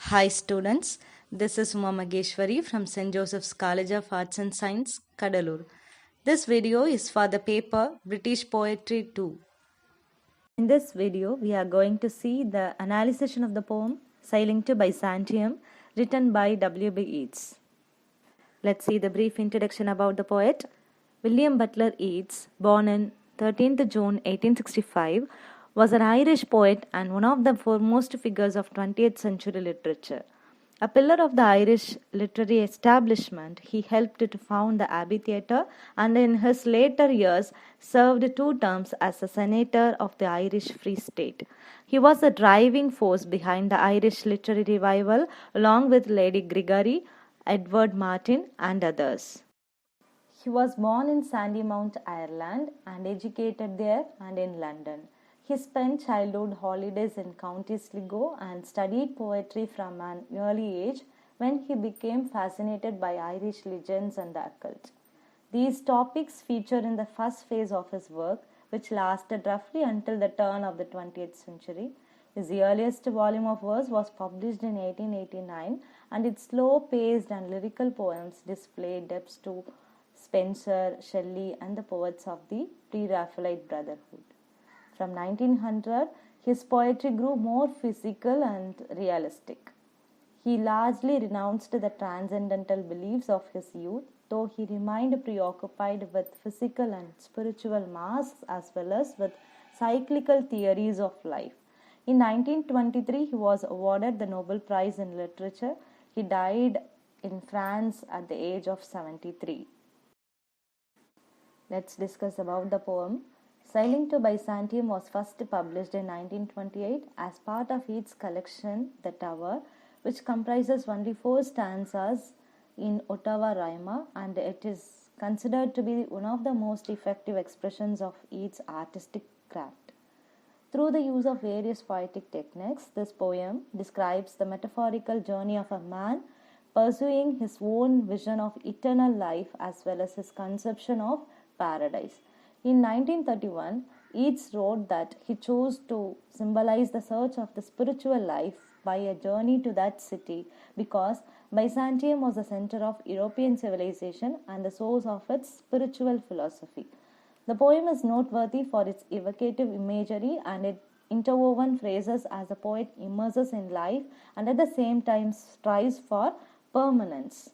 Hi students, this is Uma Mageshwari from St. Joseph's College of Arts and Science, Kadalur. This video is for the paper British Poetry 2. In this video, we are going to see the analysis of the poem Sailing to Byzantium written by W.B. Yeats. Let's see the brief introduction about the poet. William Butler Yeats, born on 13th June 1865, was an Irish poet and one of the foremost figures of 20th century literature. A pillar of the Irish literary establishment, he helped to found the Abbey Theatre and in his later years served 2 terms as a senator of the Irish Free State. He was a driving force behind the Irish literary revival along with Lady Gregory, Edward Martyn, and others. He was born in Sandymount, Ireland, and educated there and in London. He spent childhood holidays in County Sligo and studied poetry from an early age when he became fascinated by Irish legends and the occult. These topics feature in the first phase of his work, which lasted roughly until the turn of the 20th century. His earliest volume of verse was published in 1889, and its slow-paced and lyrical poems display depths to Spenser, Shelley, and the poets of the Pre-Raphaelite Brotherhood. From 1900, his poetry grew more physical and realistic. He largely renounced the transcendental beliefs of his youth, though he remained preoccupied with physical and spiritual masks as well as with cyclical theories of life. In 1923, he was awarded the Nobel Prize in Literature. He died in France at the age of 73. Let's discuss about the poem. Sailing to Byzantium was first published in 1928 as part of Yeats' collection, The Tower, which comprises only 4 stanzas in Ottawa Rima, and it is considered to be one of the most effective expressions of Yeats' artistic craft. Through the use of various poetic techniques, this poem describes the metaphorical journey of a man pursuing his own vision of eternal life as well as his conception of paradise. In 1931, Yeats wrote that he chose to symbolize the search of the spiritual life by a journey to that city because Byzantium was the center of European civilization and the source of its spiritual philosophy. The poem is noteworthy for its evocative imagery and its interwoven phrases as the poet immerses in life and at the same time strives for permanence.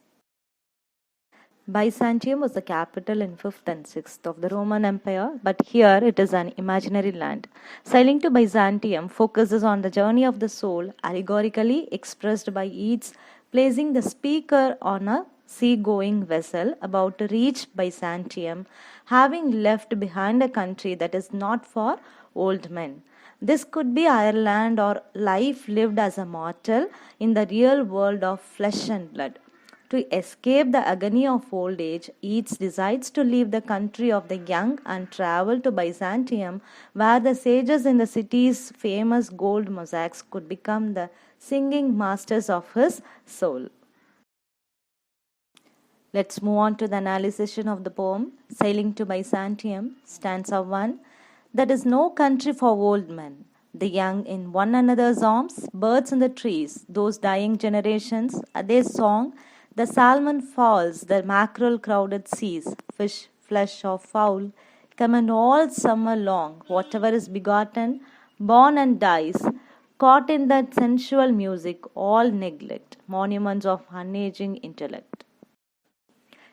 Byzantium was the capital in 5th and 6th of the Roman Empire, but here it is an imaginary land. Sailing to Byzantium focuses on the journey of the soul, allegorically expressed by Yeats, placing the speaker on a sea-going vessel about to reach Byzantium, having left behind a country that is not for old men. This could be Ireland or life lived as a mortal in the real world of flesh and blood. To escape the agony of old age, Yeats decides to leave the country of the young and travel to Byzantium, where the sages in the city's famous gold mosaics could become the singing masters of his soul. Let's move on to the analysis of the poem Sailing to Byzantium, stanza 1. There is no country for old men. The young in one another's arms, birds in the trees, those dying generations, their song. The salmon falls, the mackerel crowded seas, fish, flesh or fowl, come and all summer long, whatever is begotten, born and dies, caught in that sensual music, all neglect, monuments of unaging intellect.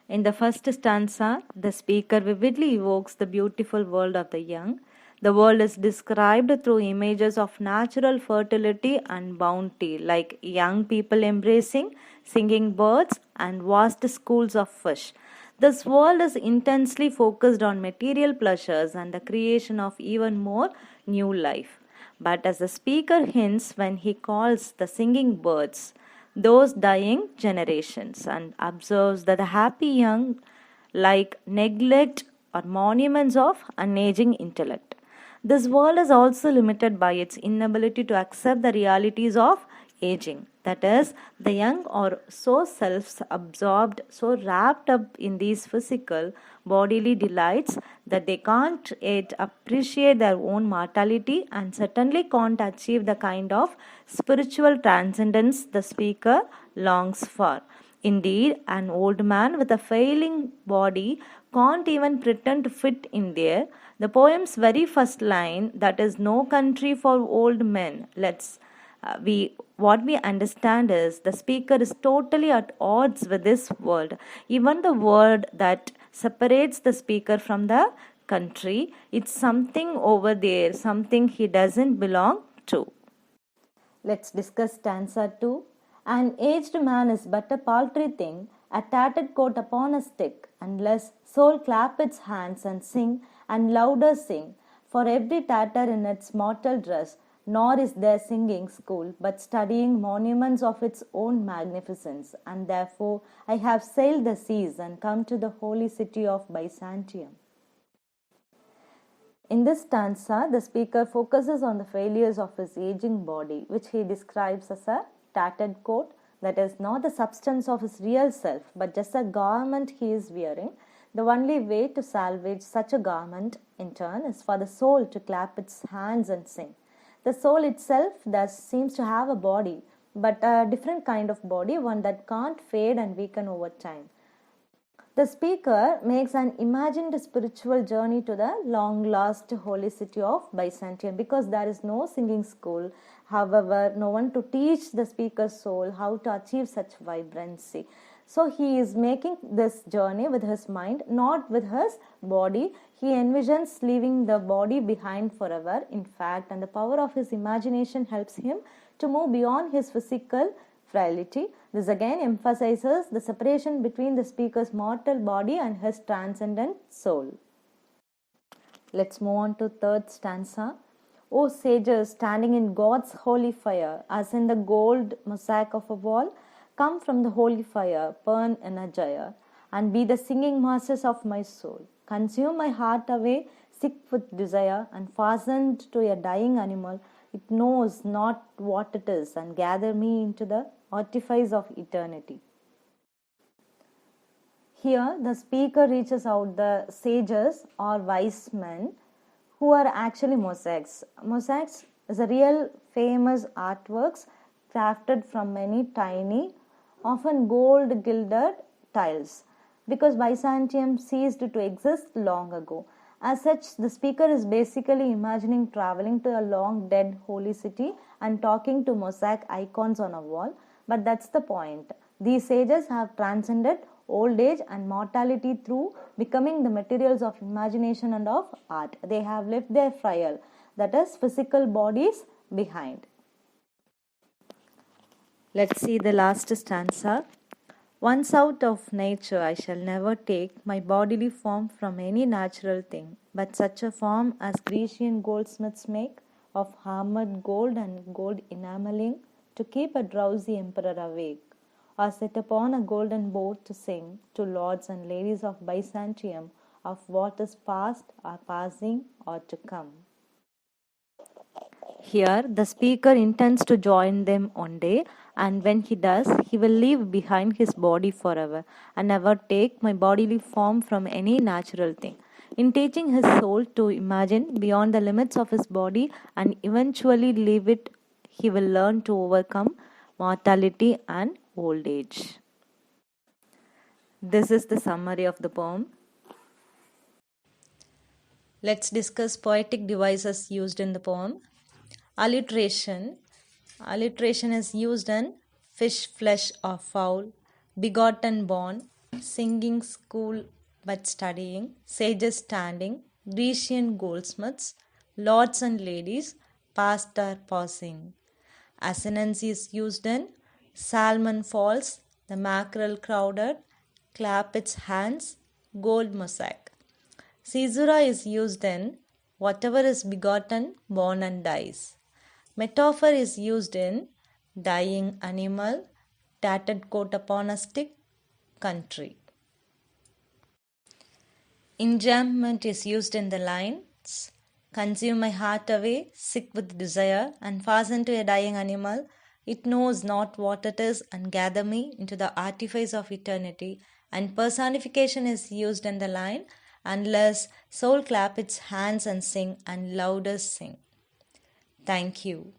In the first stanza, the speaker vividly evokes the beautiful world of the young. The world is described through images of natural fertility and bounty, like young people embracing, singing birds, and vast schools of fish. This world is intensely focused on material pleasures and the creation of even more new life. But as the speaker hints when he calls the singing birds, those dying generations, and observes that the happy young, like neglect or monuments of unaging intellect. This world is also limited by its inability to accept the realities of aging. That is, the young are so self-absorbed, so wrapped up in these physical, bodily delights that they can't yet appreciate their own mortality and certainly can't achieve the kind of spiritual transcendence the speaker longs for. Indeed, an old man with a failing body can't even pretend to fit in there. The poem's very first line, that is no country for old men, we what we understand is the speaker is totally at odds with this world. Even the word that separates the speaker from the country, it's something over there, something he doesn't belong to. Let's discuss stanza 2. An aged man is but a paltry thing, a tattered coat upon a stick, unless soul clap its hands and sing, and louder sing, for every tatter in its mortal dress, nor is there singing school, but studying monuments of its own magnificence, and therefore I have sailed the seas and come to the holy city of Byzantium. In this stanza, the speaker focuses on the failures of his aging body, which he describes as a tattered coat, that is not the substance of his real self, but just a garment he is wearing. The only way to salvage such a garment, in turn, is for the soul to clap its hands and sing. The soul itself thus seems to have a body, but a different kind of body, one that can't fade and weaken over time. The speaker makes an imagined spiritual journey to the long-lost holy city of Byzantium because there is no singing school, however, no one to teach the speaker's soul how to achieve such vibrancy. So he is making this journey with his mind, not with his body. He envisions leaving the body behind forever, in fact, and the power of his imagination helps him to move beyond his physical frailty. This again emphasizes the separation between the speaker's mortal body and his transcendent soul. Let's move on to third stanza. O sages standing in God's holy fire, as in the gold mosaic of a wall, come from the holy fire, burn in a gyre, and be the singing masters of my soul. Consume my heart away, sick with desire, and fastened to a dying animal, it knows not what it is, and gather me into the artifice of eternity. Here, the speaker reaches out the sages or wise men who are actually mosaics. Mosaics is a real famous artworks crafted from many tiny, often gold gilded tiles, because Byzantium ceased to exist long ago. As such, the speaker is basically imagining traveling to a long dead holy city and talking to mosaic icons on a wall. But that's the point. These sages have transcended old age and mortality through becoming the materials of imagination and of art. They have left their frail, that is, physical bodies behind. Let's see the last stanza. Once out of nature, I shall never take my bodily form from any natural thing, but such a form as Grecian goldsmiths make of hammered gold and gold enameling to keep a drowsy emperor awake, or set upon a golden boat to sing to lords and ladies of Byzantium of what is past or passing or to come. Here, the speaker intends to join them one day, and when he does, he will leave behind his body forever and never take my bodily form from any natural thing. In teaching his soul to imagine beyond the limits of his body and eventually leave it, he will learn to overcome mortality and old age. This is the summary of the poem. Let's discuss poetic devices used in the poem. Alliteration. Alliteration is used in fish, flesh or fowl, begotten, born, singing, school but studying, sages standing, Grecian goldsmiths, lords and ladies, past or passing. Assonance is used in salmon falls, the mackerel crowded, clap its hands, gold mosaic. Caesura is used in whatever is begotten, born and dies. Metaphor is used in dying animal, tattered coat upon a stick, country. Enjambment is used in the lines, consume my heart away, sick with desire, and fasten to a dying animal, It knows not what it is, and gather me into the artifice of eternity. And personification is used in the line, unless soul clap its hands and sing, and louder sing. Thank you.